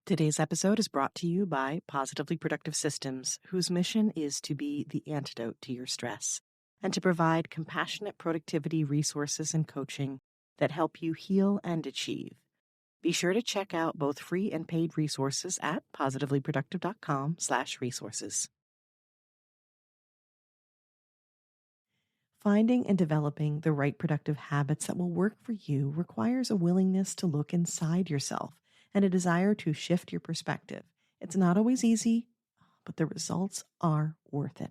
Today's episode is brought to you by Positively Productive Systems, whose mission is to be the antidote to your stress and to provide compassionate productivity resources and coaching that help you heal and achieve. Be sure to check out both free and paid resources at positivelyproductive.com/resources. Finding and developing the right productive habits that will work for you requires a willingness to look inside yourself and a desire to shift your perspective. It's not always easy, but the results are worth it.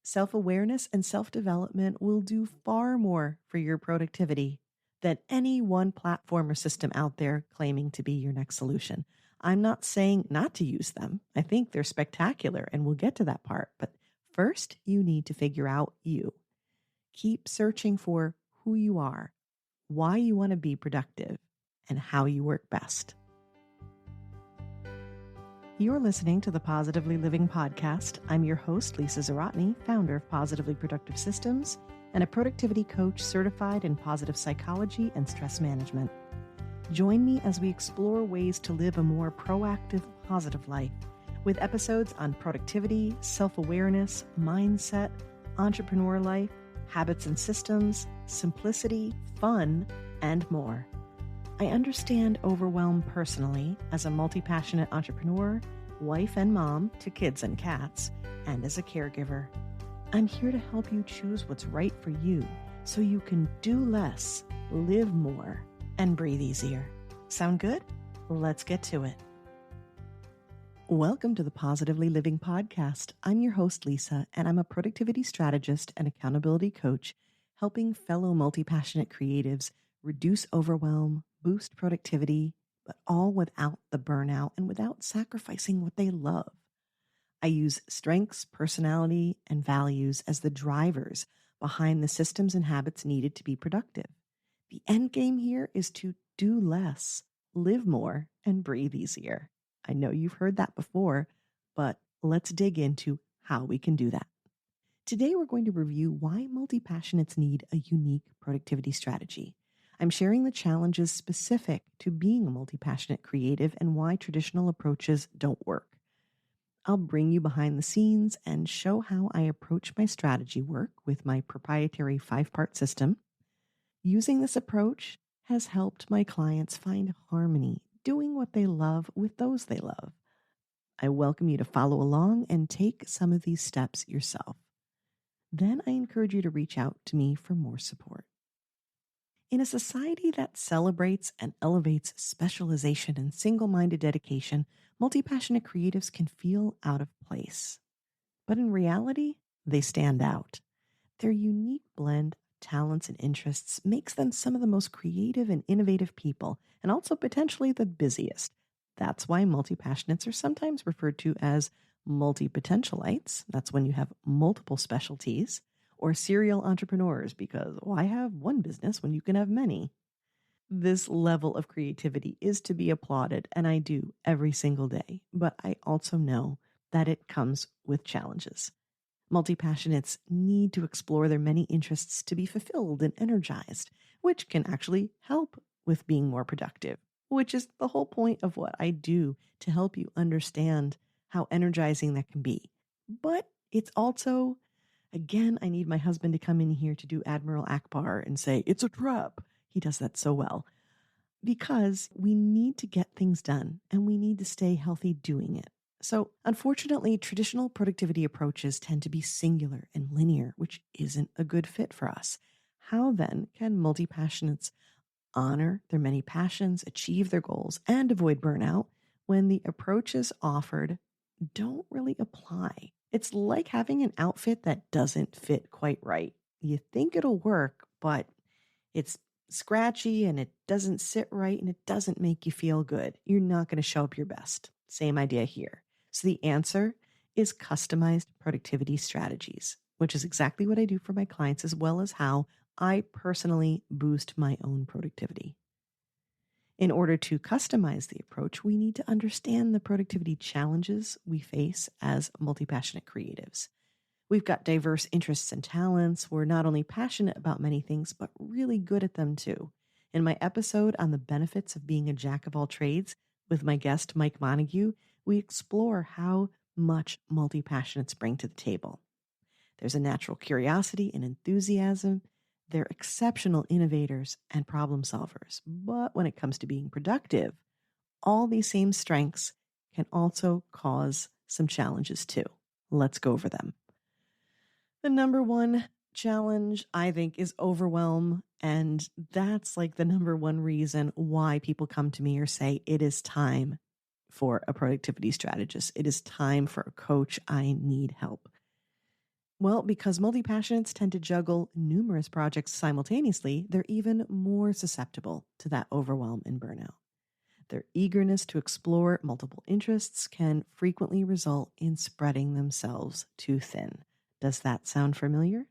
Self-awareness and self-development will do far more for your productivity than any one platform or system out there claiming to be your next solution. I'm not saying not to use them. I think they're spectacular, and we'll get to that part. But first, you need to figure out you. Keep searching for who you are, why you want to be productive, and how you work best. You're listening to the Positively Living Podcast. I'm your host, Lisa Zaratny, founder of Positively Productive Systems and a productivity coach certified in positive psychology and stress management. Join me as we explore ways to live a more proactive, positive life with episodes on productivity, self-awareness, mindset, entrepreneur life, habits and systems, simplicity, fun, and more. I understand overwhelm personally as a multi-passionate entrepreneur, wife and mom to kids and cats, and as a caregiver. I'm here to help you choose what's right for you so you can do less, live more, and breathe easier. Sound good? Let's get to it. Welcome to the Positively Living Podcast. I'm your host, Lisa, and I'm a productivity strategist and accountability coach, helping fellow multi-passionate creatives reduce overwhelm, boost productivity, but all without the burnout and without sacrificing what they love. I use strengths, personality, and values as the drivers behind the systems and habits needed to be productive. The end game here is to do less, live more, and breathe easier. I know you've heard that before, but let's dig into how we can do that. Today, we're going to review why multi-passionates need a unique productivity strategy. I'm sharing the challenges specific to being a multi-passionate creative and why traditional approaches don't work. I'll bring you behind the scenes and show how I approach my strategy work with my proprietary 5-part system. Using this approach has helped my clients find harmony, doing what they love with those they love. I welcome you to follow along and take some of these steps yourself. Then I encourage you to reach out to me for more support. In a society that celebrates and elevates specialization and single-minded dedication, multi-passionate creatives can feel out of place. But in reality, they stand out. Their unique blend of talents and interests makes them some of the most creative and innovative people, and also potentially the busiest. That's why multi-passionates are sometimes referred to as multi-potentialites. That's when you have multiple specialties. Or serial entrepreneurs, because why have one business when you can have many? This level of creativity is to be applauded, and I do every single day, but I also know that it comes with challenges. Multi-passionates need to explore their many interests to be fulfilled and energized, which can actually help with being more productive, which is the whole point of what I do to help you understand how energizing that can be. But it's also, again, I need my husband to come in here to do Admiral Akbar and say, it's a trap. He does that so well. Because we need to get things done and we need to stay healthy doing it. So unfortunately, traditional productivity approaches tend to be singular and linear, which isn't a good fit for us. How then can multi-passionates honor their many passions, achieve their goals, and avoid burnout when the approaches offered don't really apply? It's like having an outfit that doesn't fit quite right. You think it'll work, but it's scratchy and it doesn't sit right and it doesn't make you feel good. You're not going to show up your best. Same idea here. So the answer is customized productivity strategies, which is exactly what I do for my clients, as well as how I personally boost my own productivity. In order to customize the approach, we need to understand the productivity challenges we face as multi-passionate creatives. We've got diverse interests and talents. We're not only passionate about many things, but really good at them too. In my episode on the benefits of being a jack of all trades, With my guest, Mike Montague, we explore how much multi-passionates bring to the table. There's a natural curiosity and enthusiasm. They're exceptional innovators and problem solvers. But when it comes to being productive, all these same strengths can also cause some challenges too. Let's go over them. The number one challenge, I think, is overwhelm. And that's like the number one reason why people come to me or say, it is time for a productivity strategist. It is time for a coach. I need help. Well, because multi-passionates tend to juggle numerous projects simultaneously, they're even more susceptible to that overwhelm and burnout. Their eagerness to explore multiple interests can frequently result in spreading themselves too thin. Does that sound familiar?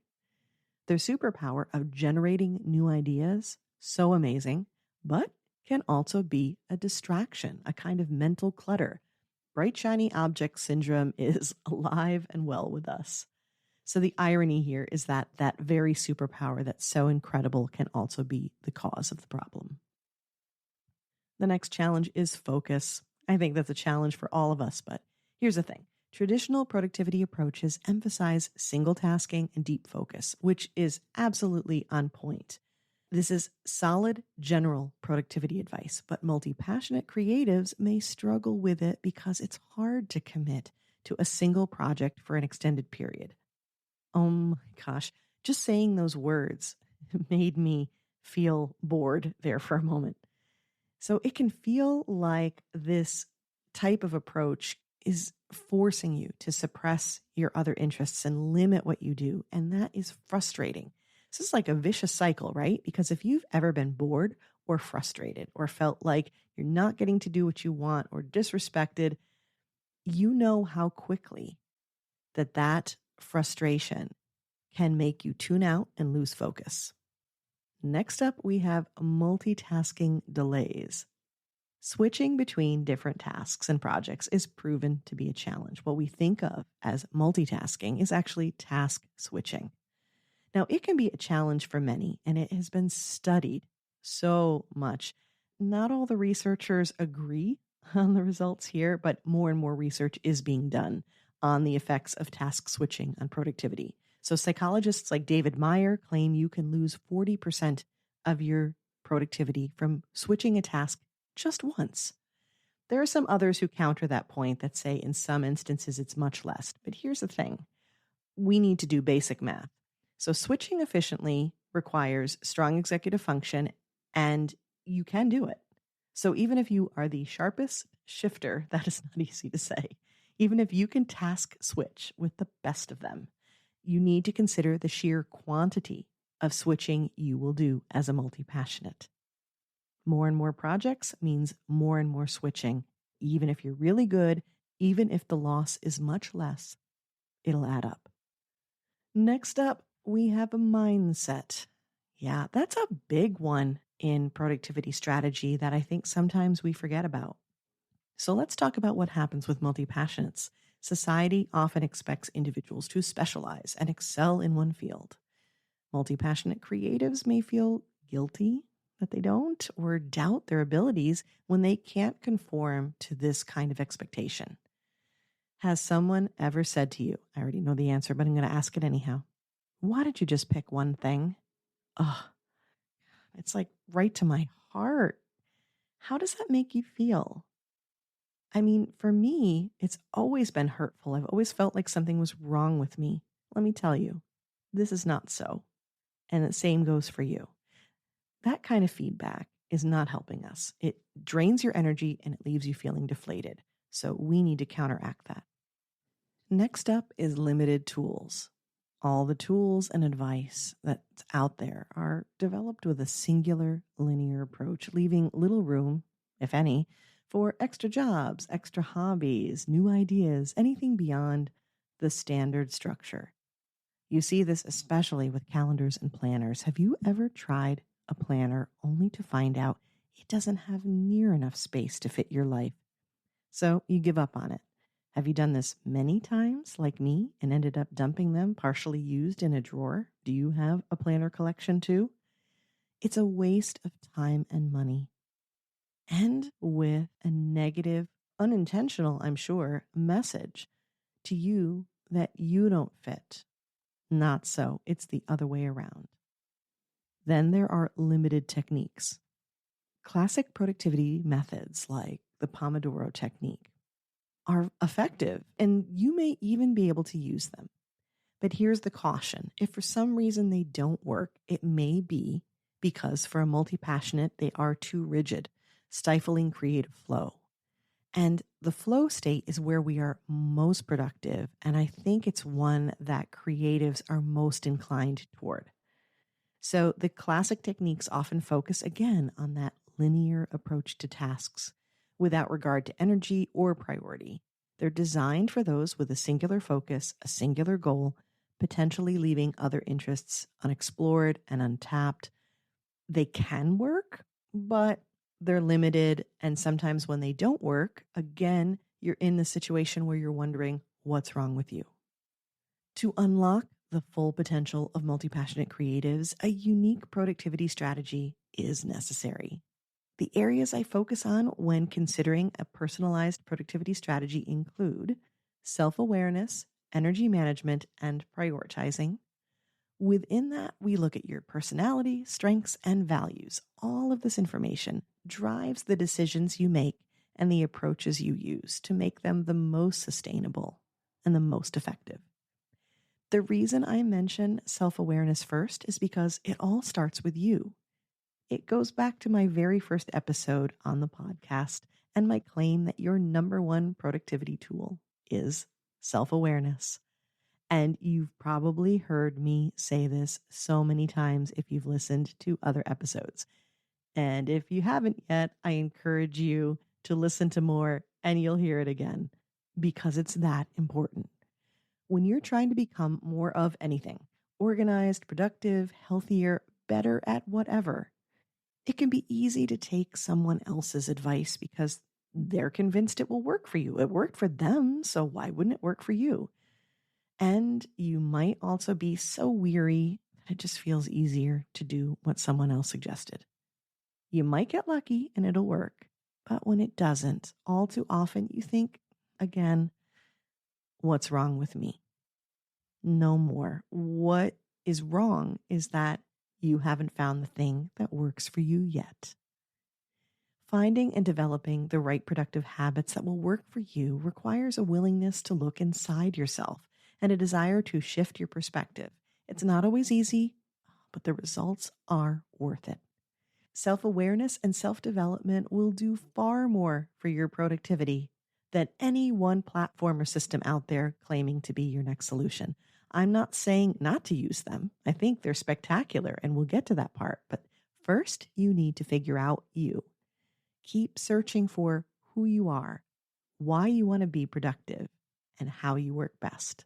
Their superpower of generating new ideas, so amazing, but can also be a distraction, a kind of mental clutter. Bright, shiny object syndrome is alive and well with us. So the irony here is that that very superpower that's so incredible can also be the cause of the problem. The next challenge is focus. I think that's a challenge for all of us, but here's the thing. Traditional productivity approaches emphasize single tasking and deep focus, which is absolutely on point. This is solid general productivity advice, but multi-passionate creatives may struggle with it because it's hard to commit to a single project for an extended period. Oh my gosh, just saying those words made me feel bored there for a moment. So it can feel like this type of approach is forcing you to suppress your other interests and limit what you do. And that is frustrating. This is like a vicious cycle, right? Because if you've ever been bored or frustrated or felt like you're not getting to do what you want or disrespected, you know how quickly that frustration can make you tune out and lose focus. Next up, we have multitasking delays. Switching between different tasks and projects is proven to be a challenge. What we think of as multitasking is actually task switching. Now, it can be a challenge for many, and it has been studied so much. Not all the researchers agree on the results here, but more and more research is being done on the effects of task switching on productivity. So psychologists like David Meyer claim you can lose 40% of your productivity from switching a task just once. There are some others who counter that point that say in some instances it's much less. But here's the thing. We need to do basic math. So switching efficiently requires strong executive function, and you can do it. So even if you are the sharpest shifter, that is not easy to say. Even if you can task switch with the best of them, you need to consider the sheer quantity of switching you will do as a multi-passionate. More and more projects means more and more switching. Even if you're really good, even if the loss is much less, it'll add up. Next up, we have a mindset. Yeah, that's a big one in productivity strategy that I think sometimes we forget about. So let's talk about what happens with multi-passionates. Society often expects individuals to specialize and excel in one field. Multi-passionate creatives may feel guilty that they don't or doubt their abilities when they can't conform to this kind of expectation. Has someone ever said to you, I already know the answer, but I'm going to ask it anyhow, why did you just pick one thing? Oh, it's like right to my heart. How does that make you feel? I mean, for me, it's always been hurtful. I've always felt like something was wrong with me. Let me tell you, this is not so. And the same goes for you. That kind of feedback is not helping us. It drains your energy and it leaves you feeling deflated. So we need to counteract that. Next up is limited tools. All the tools and advice that's out there are developed with a singular linear approach, leaving little room, if any, for extra jobs, extra hobbies, new ideas, anything beyond the standard structure. You see this especially with calendars and planners. Have you ever tried a planner only to find out it doesn't have near enough space to fit your life? So you give up on it. Have you done this many times like me and ended up dumping them partially used in a drawer? Do you have a planner collection too? It's a waste of time and money. and with a negative, unintentional, I'm sure, message to you that you don't fit. Not so. It's the other way around. Then there are limited techniques. Classic productivity methods like the Pomodoro technique are effective, and you may even be able to use them. But here's the caution. If for some reason they don't work, it may be because for a multi-passionate, they are too rigid, stifling creative flow. And the flow state is where we are most productive. And I think it's one that creatives are most inclined toward. So the classic techniques often focus again on that linear approach to tasks without regard to energy or priority. They're designed for those with a singular focus, a singular goal, potentially leaving other interests unexplored and untapped. They can work, but they're limited. And sometimes when they don't work, again, you're in the situation where you're wondering what's wrong with you. To unlock the full potential of multi-passionate creatives, a unique productivity strategy is necessary. The areas I focus on when considering a personalized productivity strategy include self-awareness, energy management, and prioritizing. Within that, we look at your personality, strengths, and values. All of this information drives the decisions you make and the approaches you use to make them the most sustainable and the most effective. The reason I mention self-awareness first is because it all starts with you. It goes back to my very first episode on the podcast and my claim that your number one productivity tool is self-awareness. And you've probably heard me say this so many times if you've listened to other episodes. And if you haven't yet, I encourage you to listen to more and you'll hear it again because it's that important. When you're trying to become more of anything, organized, productive, healthier, better at whatever, it can be easy to take someone else's advice because they're convinced it will work for you. It worked for them, so why wouldn't it work for you? And you might also be so weary that it just feels easier to do what someone else suggested. You might get lucky and it'll work, but when it doesn't, all too often you think, again, what's wrong with me? No more. What is wrong is that you haven't found the thing that works for you yet. Finding and developing the right productive habits that will work for you requires a willingness to look inside yourself and a desire to shift your perspective. It's not always easy, but the results are worth it. Self-awareness and self-development will do far more for your productivity than any one platform or system out there claiming to be your next solution. I'm not saying not to use them. I think they're spectacular, and we'll get to that part. But first, you need to figure out you. Keep searching for who you are, why you want to be productive, and how you work best.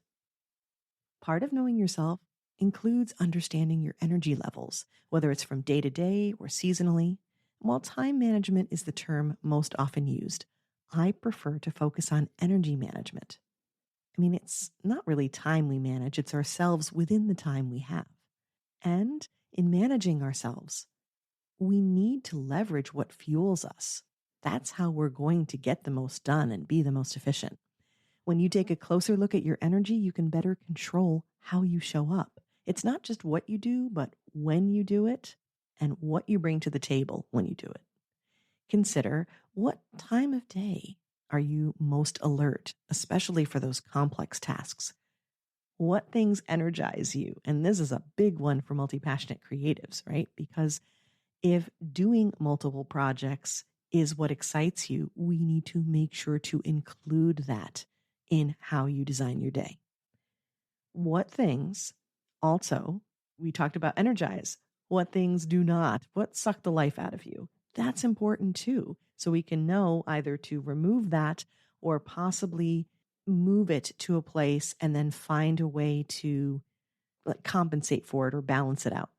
Part of knowing yourself includes understanding your energy levels, whether it's from day to day or seasonally. While time management is the term most often used, I prefer to focus on energy management. I mean, it's not really time we manage, it's ourselves within the time we have. And in managing ourselves, we need to leverage what fuels us. That's how we're going to get the most done and be the most efficient. When you take a closer look at your energy, you can better control how you show up. It's not just what you do, but when you do it and what you bring to the table when you do it. Consider, what time of day are you most alert, especially for those complex tasks? What things energize you? And this is a big one for multi-passionate creatives, right? Because if doing multiple projects is what excites you, we need to make sure to include that in how you design your day. What things also, we talked about energize, what things do not, what suck the life out of you? That's important too. So we can know either to remove that or possibly move it to a place and then find a way to compensate for it or balance it out.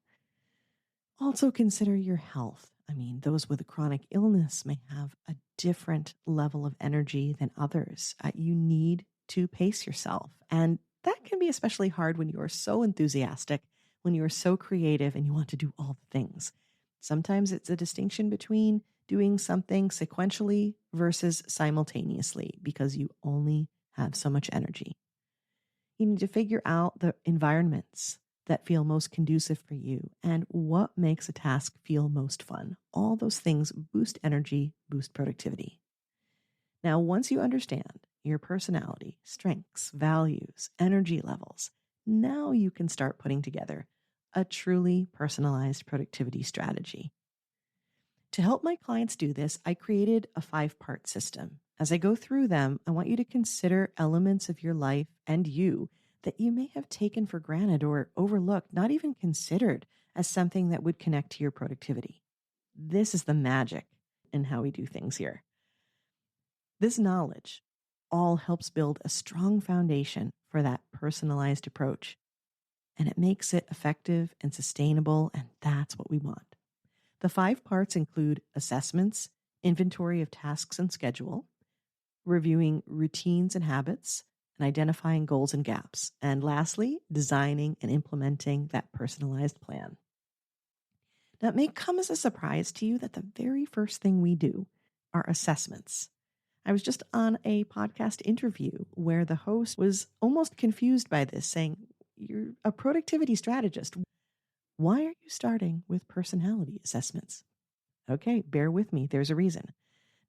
Also consider your health. I mean, those with a chronic illness may have a different level of energy than others. You need to pace yourself. And that can be especially hard when you are so enthusiastic, when you are so creative and you want to do all the things. Sometimes it's a distinction between doing something sequentially versus simultaneously because you only have so much energy. You need to figure out the environments that feel most conducive for you and what makes a task feel most fun. All those things boost energy, boost productivity. Now, once you understand your personality, strengths, values, energy levels, now you can start putting together a truly personalized productivity strategy. To help my clients do this, I created a 5-part system. As I go through them, I want you to consider elements of your life and you that you may have taken for granted or overlooked, not even considered as something that would connect to your productivity. This is the magic in how we do things here. This knowledge all helps build a strong foundation for that personalized approach, and it makes it effective and sustainable, and that's what we want. The 5 parts include assessments, inventory of tasks and schedule, reviewing routines and habits, and identifying goals and gaps. And lastly, designing and implementing that personalized plan. Now, it may come as a surprise to you that the very first thing we do are assessments. I was just on a podcast interview where the host was almost confused by this, saying, "You're a productivity strategist. Why are you starting with personality assessments?" Okay, bear with me. There's a reason.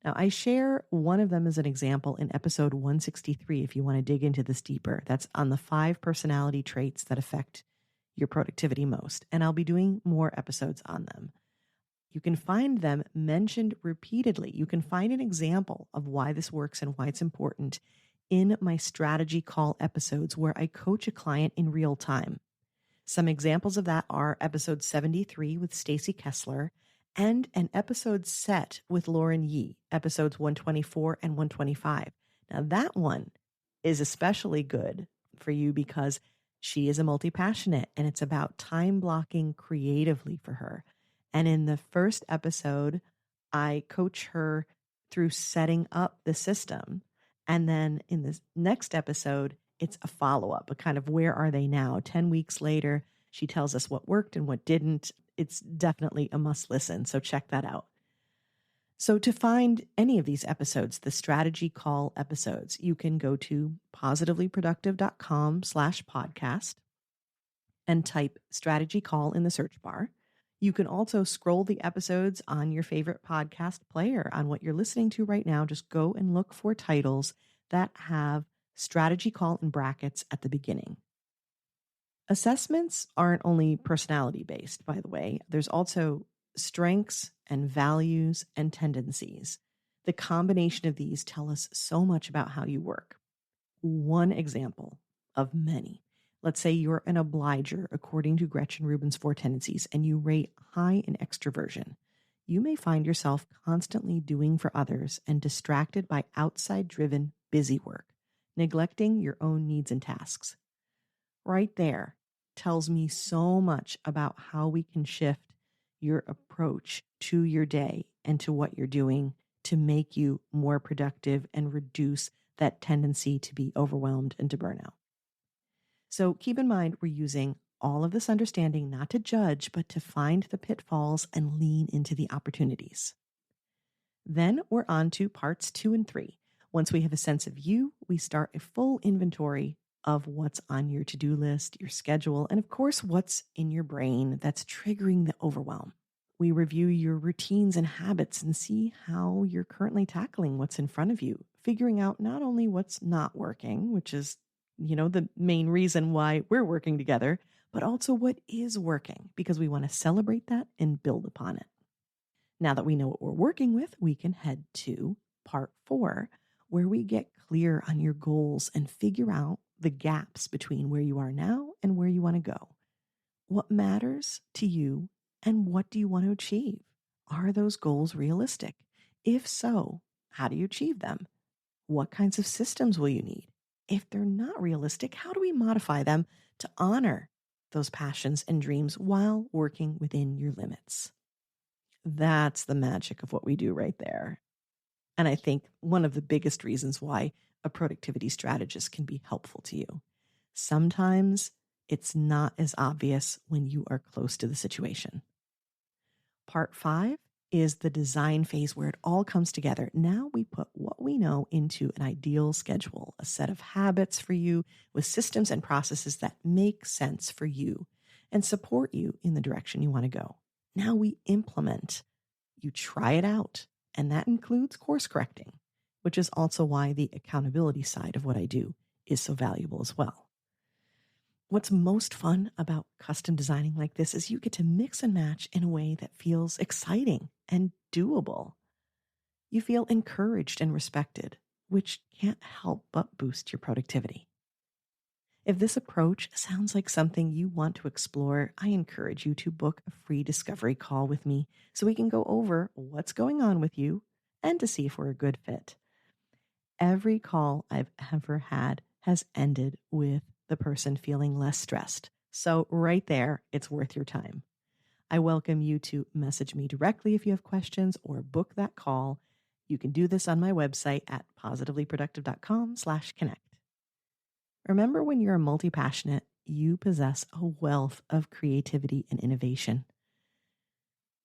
Now, I share one of them as an example in episode 163 if you want to dig into this deeper. That's on the 5 personality traits that affect your productivity most. And I'll be doing more episodes on them. You can find them mentioned repeatedly. You can find an example of why this works and why it's important in my strategy call episodes where I coach a client in real time. Some examples of that are episode 73 with Stacy Kessler and an episode set with Lauren Yee, episodes 124 and 125. Now that one is especially good for you because she is a multi-passionate and it's about time blocking creatively for her. And in the first episode, I coach her through setting up the system. And then in the next episode, it's a follow-up, a kind of where are they now? 10 weeks later, she tells us what worked and what didn't. It's definitely a must listen, so check that out. So to find any of these episodes, the strategy call episodes, you can go to positivelyproductive.com/podcast and type strategy call in the search bar. You can also scroll the episodes on your favorite podcast player on what you're listening to right now. Just go and look for titles that have strategy call in brackets at the beginning. Assessments aren't only personality based, by the way. There's also strengths and values and tendencies. The combination of these tell us so much about how you work. One example of many. Let's say you're an obliger according to Gretchen Rubin's 4 tendencies and you rate high in extroversion. You may find yourself constantly doing for others and distracted by outside-driven busy work, neglecting your own needs and tasks. Right there tells me so much about how we can shift your approach to your day and to what you're doing to make you more productive and reduce that tendency to be overwhelmed and to burnout. So keep in mind, we're using all of this understanding not to judge, but to find the pitfalls and lean into the opportunities. Then we're on to parts 2 and 3. Once we have a sense of you, we start a full inventory of what's on your to-do list, your schedule, and of course, what's in your brain that's triggering the overwhelm. We review your routines and habits and see how you're currently tackling what's in front of you, figuring out not only what's not working, which is, the main reason why we're working together, but also what is working, because we want to celebrate that and build upon it. Now that we know what we're working with, we can head to part 4, where we get clear on your goals and figure out the gaps between where you are now and where you want to go. What matters to you and what do you want to achieve? Are those goals realistic? If so, how do you achieve them? What kinds of systems will you need? If they're not realistic, how do we modify them to honor those passions and dreams while working within your limits? That's the magic of what we do right there. And I think one of the biggest reasons why a productivity strategist can be helpful to you. Sometimes it's not as obvious when you are close to the situation. Part 5 is the design phase where it all comes together. Now we put what we know into an ideal schedule, a set of habits for you with systems and processes that make sense for you and support you in the direction you want to go. Now we implement. You try it out, and that includes course correcting, which is also why the accountability side of what I do is so valuable as well. What's most fun about custom designing like this is you get to mix and match in a way that feels exciting and doable. You feel encouraged and respected, which can't help but boost your productivity. If this approach sounds like something you want to explore, I encourage you to book a free discovery call with me so we can go over what's going on with you and to see if we're a good fit. Every call I've ever had has ended with the person feeling less stressed. So right there, it's worth your time. I welcome you to message me directly if you have questions or book that call. You can do this on my website at positivelyproductive.com/connect. Remember, when you're a multi-passionate, you possess a wealth of creativity and innovation.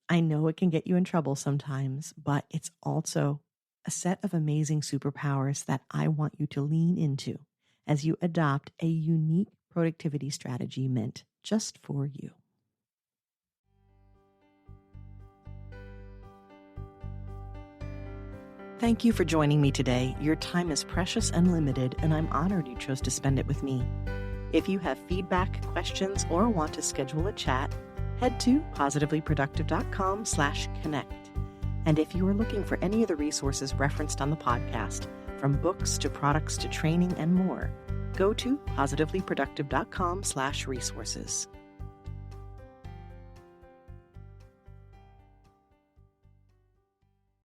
I know it can get you in trouble sometimes, but it's also a set of amazing superpowers that I want you to lean into as you adopt a unique productivity strategy meant just for you. Thank you for joining me today. Your time is precious and limited, and I'm honored you chose to spend it with me. If you have feedback, questions, or want to schedule a chat, head to positivelyproductive.com/connect. And if you are looking for any of the resources referenced on the podcast, from books to products to training and more, go to positivelyproductive.com/resources.